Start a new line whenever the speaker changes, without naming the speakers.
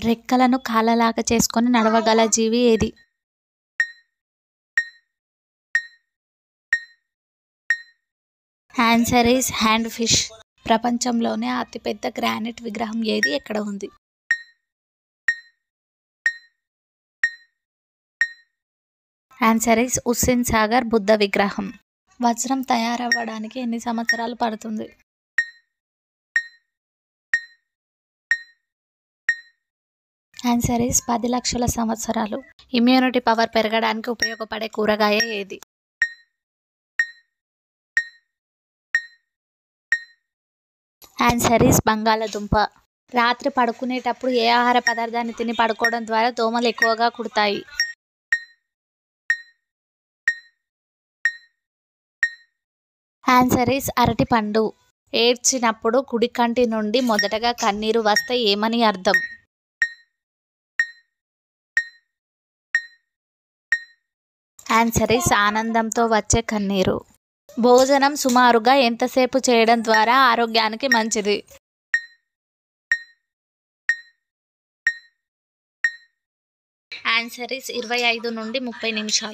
రెక్కలను కాళ్ళలాగా చేసుకొని నడవగల జీవి ఏది? Answer is hand fish. ప్రపంచంలోనే అతిపెద్ద గ్రానైట్ విగ్రహం ఏది? ఎక్కడ ఉంది? ఆన్సర్ ఈస్ హుస్సేన్ సాగర్ బుద్ధ విగ్రహం. వజ్రం తయారవ్వడానికి ఎన్ని సంవత్సరాలు పడుతుంది? ఆన్సర్ ఈస్ 10 లక్షల సంవత్సరాలు. ఇమ్యూనిటీ పవర్ పెరగడానికి ఉపయోగపడే కూరగాయ ఏది? ఆన్సర్ ఈస్ బంగాళదుంప. రాత్రి పడుకునేటప్పుడు ఏ ఆహార పదార్థాన్ని తిని పడుకోవడం ద్వారా దోమలు ఎక్కువగా కుడతాయి? ఆన్సర్ ఈస్ అరటిపండు. ఏడ్చినప్పుడు కుడి కంటి నుండి మొదటగా కన్నీరు వస్తే ఏమని అర్థం? ఆన్సర్ ఈస్ ఆనందంతో వచ్చే కన్నీరు. భోజనం సుమారుగా ఎంతసేపు చేయడం ద్వారా ఆరోగ్యానికి మంచిది? ఆన్సర్ ఈస్ 25 నుండి 30 నిమిషాలు.